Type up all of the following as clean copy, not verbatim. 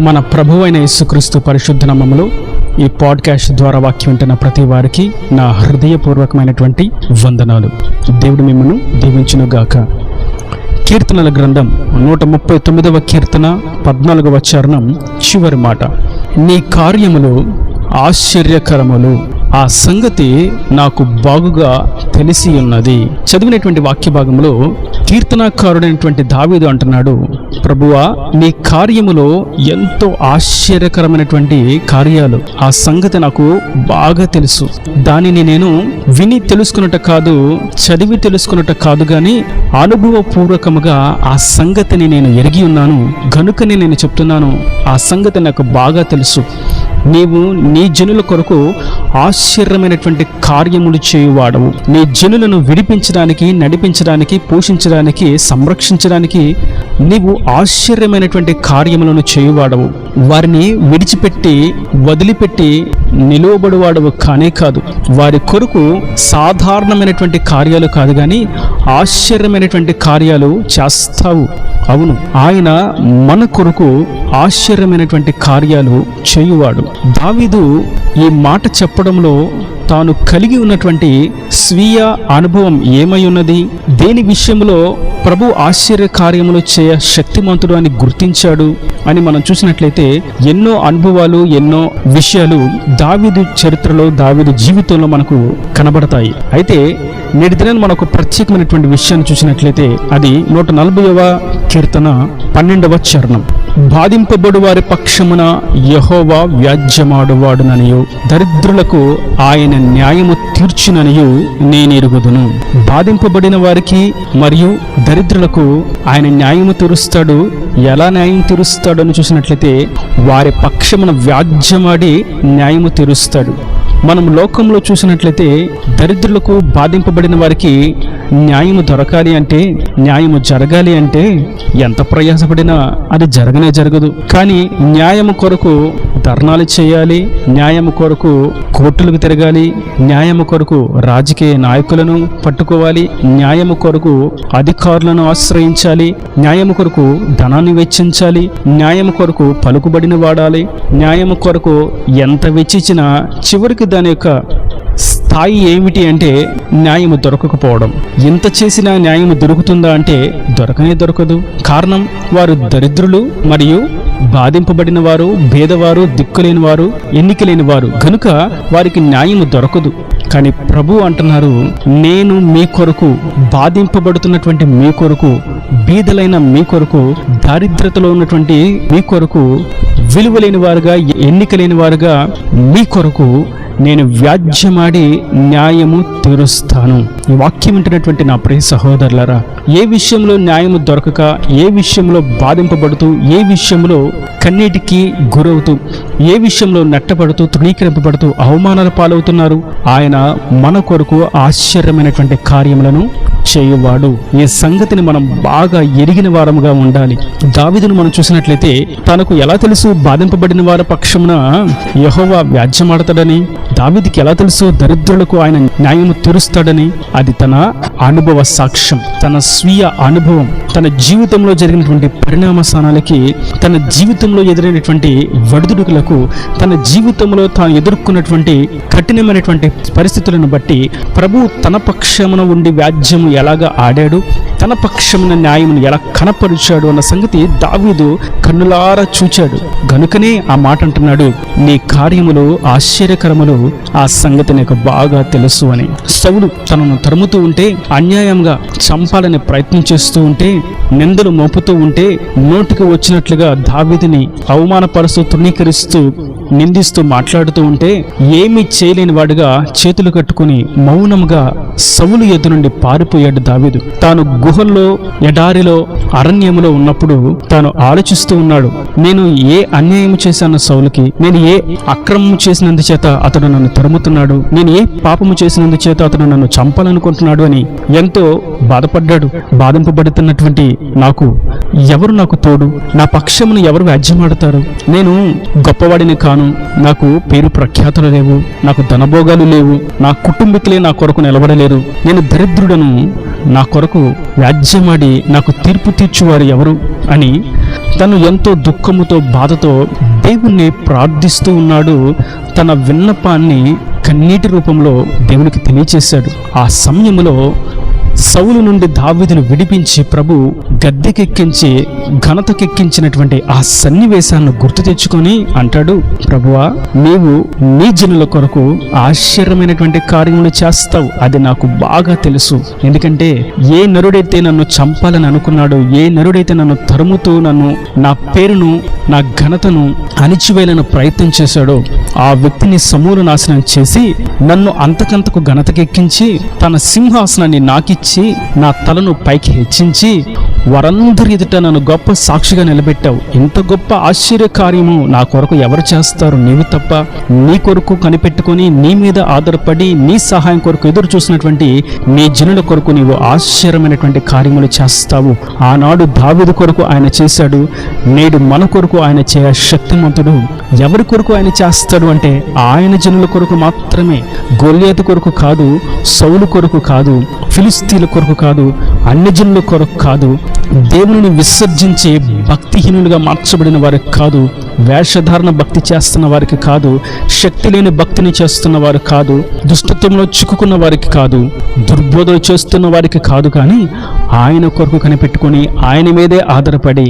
మన ప్రభువైన యేసుక్రీస్తు పరిశుద్ధ నామములో ఈ పాడ్కాస్ట్ ద్వారా వాక్యం వింటున్న ప్రతి వారికి నా హృదయపూర్వకమైనటువంటి వందనాలు. దేవుడు మిమ్మల్ని దీవించునుగాక. కీర్తనల గ్రంథం 139వ కీర్తన 14వ చరణం చివరి మాట, నీ కార్యములు ఆశ్చర్యకరములు, ఆ సంగతి నాకు బాగుగా తెలిసి ఉన్నది. చదివినటువంటి వాక్య భాగంలో కీర్తనాకారుడైనటువంటి దావీదు అంటున్నాడు, ప్రభువా నీ కార్యములో ఎంతో ఆశ్చర్యకరమైనటువంటి కార్యాలు, ఆ సంగతి నాకు బాగా తెలుసు. దానిని నేను విని తెలుసుకున్నట్టు కాదు, చదివి తెలుసుకున్నట్టు కాదు, కానీ అనుభవపూర్వకముగా ఆ సంగతిని నేను ఎరిగి ఉన్నాను గనుకనే నేను చెప్తున్నాను. ఆ సంగతి నాకు బాగా తెలుసు. నీవు నీ జనుల కొరకు ఆశ్చర్యమైనటువంటి కార్యములు చేయువాడవు. నీ జనులను విడిపించడానికి, నడిపించడానికి, పోషించడానికి, సంరక్షించడానికి నీవు ఆశ్చర్యమైనటువంటి కార్యములను చేయువాడవు. వారిని విడిచిపెట్టి వదిలిపెట్టి నిలువబడువాడవు కానే కాదు. వారి కొరకు సాధారణమైనటువంటి కార్యాలు కాదు, కానీ ఆశ్చర్యమైనటువంటి కార్యాలు చేస్తావు. అవును, ఆయన మన కొరకు ఆశ్చర్యమైనటువంటి కార్యాలు చేయువాడు. దావీదు ఈ మాట చెప్పడంలో తాను కలిగి ఉన్నటువంటి స్వీయ అనుభవం ఏమై ఉన్నది, దేని విషయంలో ప్రభు ఆశ్చర్య కార్యములు చేయ శక్తిమంతుడు అని గుర్తించాడు అని మనం చూసినట్లయితే ఎన్నో అనుభవాలు, ఎన్నో విషయాలు దావీదు చరిత్రలో, దావీదు జీవితంలో మనకు కనబడతాయి. అయితే నేటి దినాన్ని మనం ఒక ప్రత్యేకమైనటువంటి విషయాన్ని చూసినట్లయితే అది 140వ కీర్తన 12వ చరణం, బాధింపబడు వారి పక్షమున యెహోవా వ్యాజ్యమాడువాడుననియు దరిద్రులకు ఆయన న్యాయము తీర్చుననియు నేనెరుగుదును. బాధింపబడిన వారికి మరియు దరిద్రులకు ఆయన న్యాయము తీరుస్తాడు. ఎలా న్యాయం తీరుస్తాడు అని చూసినట్లయితే వారి పక్షమున వ్యాజ్యమాడి న్యాయము తీరుస్తాడు. మనం లోకంలో చూసినట్లయితే దరిద్రులకు, బాధింపబడిన వారికి న్యాయము దొరకాలి అంటే, న్యాయము జరగాలి అంటే ఎంత ప్రయాసపడినా అది జరగనే జరగదు. కానీ న్యాయము కొరకు ధర్నాలు చేయాలి, న్యాయము కొరకు కోర్టులకు తిరగాలి, న్యాయము కొరకు రాజకీయ నాయకులను పట్టుకోవాలి, న్యాయము కొరకు అధికారులను ఆశ్రయించాలి, న్యాయము కొరకు ధనాన్ని వెచ్చించాలి, న్యాయము కొరకు పలుకుబడిని వాడాలి. న్యాయము కొరకు ఎంత వెచ్చించినా చివరికి దాని యొక్క స్థాయి ఏమిటి అంటే న్యాయము దొరకకపోవడం. ఎంత చేసినా న్యాయము దొరుకుతుందా అంటే దొరకనే దొరకదు. కారణం వారు దరిద్రులు మరియు బాధింపబడిన వారు, భేదవారు, దిక్కులేని వారు, ఎన్నికలేని వారు గనుక వారికి న్యాయము దొరకదు. కానీ ప్రభు అంటున్నారు, నేను మీ కొరకు, బాధింపబడుతున్నటువంటి మీ కొరకు, బీదలైన మీ కొరకు, దారిద్రతలో ఉన్నటువంటి మీ కొరకు, విలువలేని వారుగా, ఎన్నికలేని వారుగా మీ కొరకు నేను వ్యాజ్యమాడి న్యాయము తీరుస్తాను. ఈ వాక్యం వింటున్నటువంటి నా ప్రియ సహోదరులారా, ఏ విషయంలో న్యాయము దొరకక, ఏ విషయంలో బాధింపబడుతూ, ఏ విషయంలో కన్నీటికి గురవుతూ, ఏ విషయంలో నెట్టబడుతూ, తృణీకరింపబడుతూ అవమానాల పాలవుతున్నారు, ఆయన మన కొరకు ఆశ్చర్యమైనటువంటి కార్యములను చేయువాడు. ఈ సంగతిని మనం బాగా ఎరిగిన వారముగా ఉండాలి. దావీదును మనం చూసినట్లయితే తనకు ఎలా తెలుసు బాధింపబడిన వారి పక్షమున యెహోవా వ్యాజ్యమాడతాడని, దావీదుకి ఎలా తెలుసు దరిద్రులకు ఆయన న్యాయము తీరుస్తాడని? అది తన అనుభవ సాక్ష్యం, తన స్వీయ అనుభవం, తన జీవితంలో జరిగినటువంటి పరిణామ స్థానాలకి, తన జీవితంలో ఎదురైనటువంటి వడుదుడుకులకు, తన జీవితంలో తాను ఎదుర్కొన్నటువంటి కఠినమైనటువంటి పరిస్థితులను బట్టి ప్రభు తన పక్షమున ఉండి వ్యాజ్యము ఎలాగా ఆడాడు, తన పక్షమున న్యాయమును ఎలా కనపరిచాడు అన్న సంగతి దావీదు కన్నులారా చూచాడు. గనుకనే ఆ మాట అంటున్నాడు, నీ కార్యములు ఆశ్చర్యకరములు, ఆ సంగతి నాకు బాగా తెలుసు అని. సౌలు తనను తరుముతూ ఉంటే, అన్యాయంగా చంపాలని ప్రయత్నం చేస్తూ ఉంటే, నిందలు మోపుతూ ఉంటే, నోటికి వచ్చినట్లుగా దావీదుని అవమానపరుస్తూ, తృణీకరిస్తూ, నిందిస్తూ మాట్లాడుతూ ఉంటే, ఏమీ చేయలేని వాడుగా చేతులు కట్టుకుని మౌనముగా సౌలు ఎదురు నుండి పారిపోయాడు దావీదు. తాను గుహల్లో, ఎడారిలో, అరణ్యములో ఉన్నప్పుడు తాను ఆలోచిస్తూ ఉన్నాడు, నేను ఏ అన్యాయం చేశాను సౌలుకి, నేను ఏ అక్రమము చేసినందుచేత అతడు నన్ను తరుముతున్నాడు, నేను ఏ పాపము చేసినందుచేత అతడు నన్ను చంపాలనుకుంటున్నాడు అని ఎంతో బాధపడ్డాడు. బాధింపబడుతున్నటువంటి నాకు ఎవరు నాకు తోడు, నా పక్షమును ఎవరు వ్యాజ్యమాడతారు? నేను గొప్పవాడిని కాను, నాకు పేరు ప్రఖ్యాతులు లేవు, నాకు ధనభోగాలు లేవు, నా కుటుంబీకులే నా కొరకు నిలబడలేరు, నేను దరిద్రుడను, నా కొరకు వ్యాజ్యమాడి నాకు తీర్పు తీర్చువారు ఎవరు అని తను ఎంతో దుఃఖముతో బాధతో దేవుణ్ణి ప్రార్థిస్తూ ఉన్నాడు. తన విన్నపాన్ని కన్నీటి రూపంలో దేవునికి తెలియచేశాడు. ఆ సమయంలో సౌలు నుండి దావీదును విడిపించి ప్రభు గద్దెకెక్కించి ఘనతకెక్కించినటువంటి ఆ సన్నివేశాన్ని గుర్తు తెచ్చుకొని అంటాడు, ప్రభువా, నీవు నీ జనుల కొరకు ఆశ్చర్యమైనటువంటి కార్యములు చేస్తావు, అది నాకు బాగా తెలుసు. ఎందుకంటే ఏ నరుడైతే నన్ను చంపాలని అనుకున్నాడో, ఏ నరుడైతే నన్ను తరుముతూ నన్ను, నా పేరును, నా ఘనతను అణిచివేయాలని ప్రయత్నం చేశాడో ఆ వ్యక్తిని సమూల నాశనం చేసి నన్ను అంతకంతకు ఘనతకెక్కించి తన సింహాసనాన్ని నాకిచ్చి నా తలను పైకి హెచ్చించి వారందరి ఎదుట నన్ను గొప్ప సాక్షిగా నిలబెట్టావు. ఇంత గొప్ప ఆశ్చర్య కార్యము నా కొరకు ఎవరు చేస్తారు? నీవు తప్ప. నీ కొరకు కనిపెట్టుకొని నీ మీద ఆధారపడి నీ సహాయం కొరకు ఎదురు చూసినటువంటి నీ జనుల కొరకు నీవు ఆశ్చర్యమైనటువంటి కార్యములు చేస్తావు. ఆనాడు దావీదు కొరకు ఆయన చేశాడు, నేడు మన కొరకు ఆయన చేయ శక్తిమంతుడు. ఎవరి కొరకు ఆయన చేస్తాడు అంటే ఆయన జనుల కొరకు మాత్రమే. గొల్లియాతు కొరకు కాదు, సౌలు కొరకు కాదు, ఫిలిస్తీన్ల కొరకు కాదు, అన్య జనుల కొరకు కాదు, దేవుని విసర్జించే భక్తిహీనులుగా మార్చబడిన వారికి కాదు, వేషధారణ భక్తి చేస్తున్న వారికి కాదు, శక్తి లేని భక్తిని చేస్తున్న వారు కాదు, దుష్టత్వంలో చిక్కుకున్న వారికి కాదు, దుర్బోధలు చేస్తున్న వారికి కాదు, కానీ ఆయన కొరకు కనిపెట్టుకొని ఆయన మీదే ఆధారపడి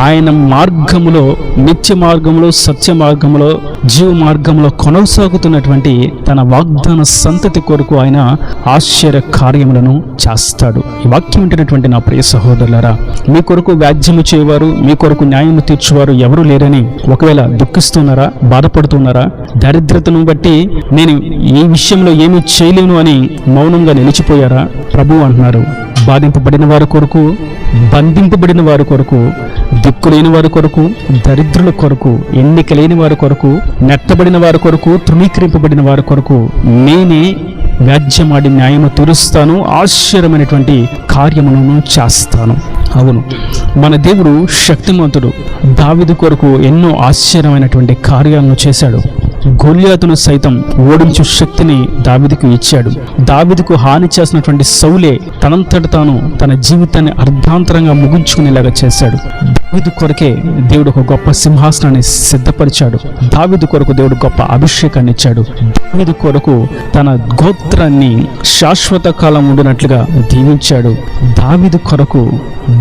ఆయన మార్గములో, నిత్య మార్గంలో, సత్య మార్గంలో, జీవ మార్గంలో కొనసాగుతున్నటువంటి తన వాగ్దాన సంతతి కొరకు ఆయన ఆశ్చర్య కార్యములను చేస్తాడు. ఈ వాక్యం వింటున్నటువంటి నా ప్రియ సహోదరులారా, మీ కొరకు వ్యాజ్యము చేయవారు, మీ కొరకు న్యాయము తీర్చువారు ఎవరు లేరని ఒకవేళ దుఃఖిస్తున్నారా, బాధపడుతున్నారా? దరిద్రతను బట్టి నేను ఈ విషయంలో ఏమీ చేయలేను అని మౌనంగా నిలిచిపోయారా? ప్రభువు అంటున్నారు, బాధింపబడిన వారి కొరకు, బంధింపబడిన వారి కొరకు, దిక్కులేని వారి కొరకు, దరిద్రుల కొరకు, ఎన్నిక లేని వారి కొరకు, నెట్టబడిన వారి కొరకు, తృణీకరింపబడిన వారి కొరకు నేనే వ్యాజ్యమాడి న్యాయము తీరుస్తాను, ఆశ్చర్యమైనటువంటి కార్యములను చేస్తాను. అవును, మన దేవుడు శక్తిమంతుడు. దావీదు కొరకు ఎన్నో ఆశ్చర్యమైనటువంటి కార్యాలను చేశాడు. గొల్లియాతును సైతం ఓడించు శక్తిని దావీదుకు ఇచ్చాడు. దావీదుకు హాని చేసినటువంటి సౌలే తనంతట తాను తన జీవితాన్ని అర్ధాంతరంగా ముగించుకునేలాగా చేశాడు. దావీదు కొరకే దేవుడు ఒక గొప్ప సింహాసనాన్ని సిద్ధపరిచాడు. దావీదు కొరకు దేవుడు గొప్ప అభిషేకాన్ని ఇచ్చాడు. దావీదు కొరకు తన గోత్రాన్ని శాశ్వత కాలం ఉండినట్లుగా దీవించాడు. దావీదు కొరకు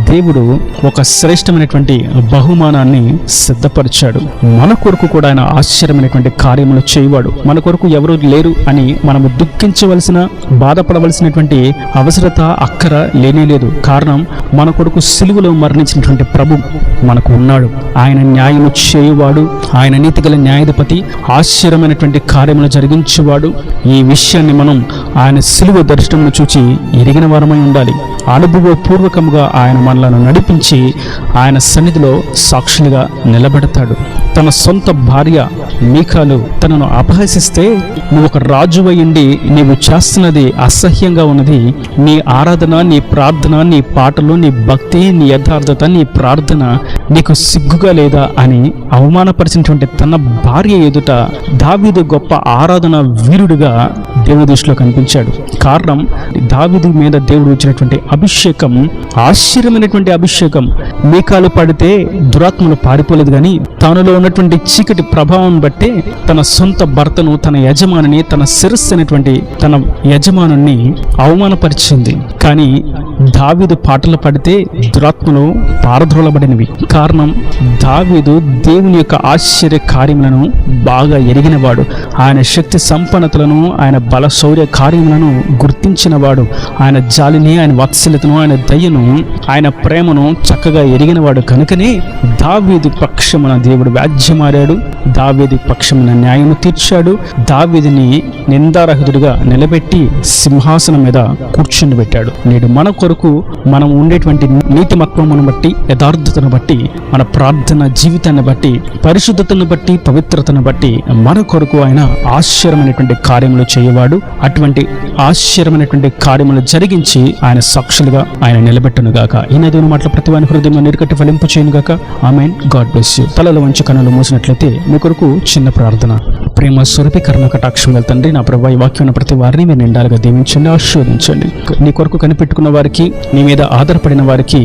దేవుడు ఒక శ్రేష్టమైనటువంటి బహుమానాన్ని సిద్ధపరిచాడు. మన కొరకు కూడా ఆయన ఆశ్చర్యమైనటువంటి కార్యములు చేయవాడు. మన కొరకు ఎవరు లేరు అని మనము దుఃఖించవలసిన, బాధపడవలసినటువంటి అవసరత, అక్కర లేనేలేదు. కారణం, మన కొరకు సిలువలో మరణించినటువంటి ప్రభు మనకు ఉన్నాడు. ఆయన న్యాయము చేయువాడు, ఆయన నీతిగల న్యాయాధిపతి, ఆశ్చర్యమైనటువంటి కార్యములు జరిగించేవాడు. ఈ విషయాన్ని మనం ఆయన సిలువ దర్శనమును చూచి ఎరిగిన వారమై ఉండాలి. అనుభవపూర్వకముగా ఆయన మనలను నడిపించి ఆయన సన్నిధిలో సాక్షులుగా నిలబెడతాడు. తన సొంత భార్య మీకాలు తనను అపహసిస్తే, నువ్వు ఒక రాజువై ఉండి నీవు చేస్తున్నది అసహ్యంగా ఉన్నది, నీ ఆరాధన, నీ ప్రార్థన, నీ పాటలు, నీ భక్తి, నీ యథార్థత, నీ ప్రార్థన నీకు సిగ్గుగా లేదా అని అవమానపరిచినటువంటి తన భార్య ఎదుట దావీదు గొప్ప ఆరాధన వీరుడుగా దేవుని దృష్టిలో కనిపించాడు. కారణం, దావీదు మీద దేవుడు ఇచ్చినటువంటి అభిషేకం ఆశ్చర్యమైనటువంటి అభిషేకం. మీకాలు పడితే దురాత్మలు పారిపోలేదు, కానీ తనలో ఉన్నటువంటి చీకటి ప్రభావం బట్టే తన సొంత భర్తను, తన యజమానిని, తన శిరస్సు అనేటువంటి తన యజమానుని అవమానపరిచింది. కానీ దావీదు పాటలు పడితే దురాత్మలు పారద్రోలబడినవి. కారణం, దావీదు దేవుని యొక్క ఆశ్చర్య కార్యములను బాగా ఎరిగినవాడు. ఆయన శక్తి సంపన్నతలను, ఆయన బల శౌర్య కార్యములను గుర్తించినవాడు. ఆయన జాలిని, ఆయన వాత్సల్యతను, ఆయన దయను, ఆయన ప్రేమను చక్కగా ఎరిగినవాడు. కనుకనే దావీదు పక్షమున దేవుడు వ్యాజ్యమాడాడు. దావీదు పక్షమున న్యాయము తీర్చాడు. దావీదుని నిందారహితుడిగా నిలబెట్టి సింహాసనం మీద కూర్చుని పెట్టాడు. నేడు మన కొరకు మనం ఉండేటువంటి నీతిమత్వమును బట్టి, యథార్థతను బట్టి, మన ప్రార్థన జీవితాన్ని బట్టి, పరిశుద్ధతను బట్టి, పవిత్రతను బట్టి మన కొరకు ఆయన ఆశ్చర్యమైనటువంటి కార్యములు చేయవాడు. అటువంటి ఆశ్చర్యమైనటువంటి కార్యములు జరిగించి ఆయన సాక్షులుగా ఆయన నిలబెట్టును గాక. ఈ నదుని మాటల ప్రతి వాని హృదయంలో నీరుకట్టి ఫలింపు చేయను గాక. ఆమేన్. God bless you. తలలో వంచి కన్నులు మూసినట్లయితే మీ కొరకు చిన్న ప్రార్థన. ప్రేమ స్వరూపి కరుణ కటాక్షం తండ్రి, నా ప్రభువా, ఈ వాక్యం ప్రతి వారిని మీరు నిండాలుగా దీవించండి, ఆశీర్వదించండి. నీ కొరకు కనిపెట్టుకున్న వారికి వారికి, నీ మీద ఆధారపడిన వారికి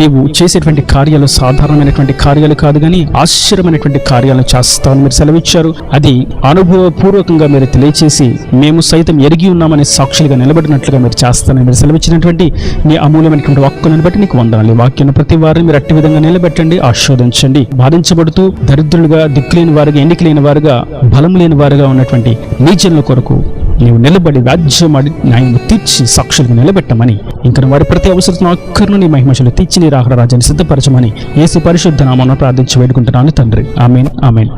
నీవు చేసేటువంటి కార్యాలు సాధారణమైనటువంటి కార్యాలు కాదు కానీ ఆశ్చర్యమైనటువంటి కార్యాలను చేస్తామని మీరు సెలవిచ్చారు. అది అనుభవపూర్వకంగా మీరు తెలియచేసి మేము సైతం ఎరిగి ఉన్నామని సాక్షులుగా నిలబడినట్లుగా మీరు చేస్తానని మీరు సెలవిచ్చినటువంటి నీ అమూల్యమైనటువంటి వాక్కులను బట్టి నీకు వందనాలు. వాక్యం ప్రతి వారిని మీరు అట్టి విధంగా నిలబెట్టండి, ఆశీర్వదించండి. బాధించబడుతూ దరిద్రులుగా, దిక్కులేని వారుగా, ఎన్నిక లేని వారుగా, బలం లేని వారుగా ఉన్నటువంటి నీ జనుల కొరకు నీవు నిలబడి రాజ్యమాడి న్యాయం తీర్చి సాక్షులుగా నిలబెట్టమని, ఇంకా వారి ప్రతి అవసరం ఒక్కరిని నీ మహిమశలు తీర్చి నీ రాకడ రాజ్యాన్ని సిద్ధపరచమని యేసు పరిశుద్ధ నామమున ప్రార్థించి వేడుకుంటున్నాను తండ్రి. ఆమేన్, ఆమేన్.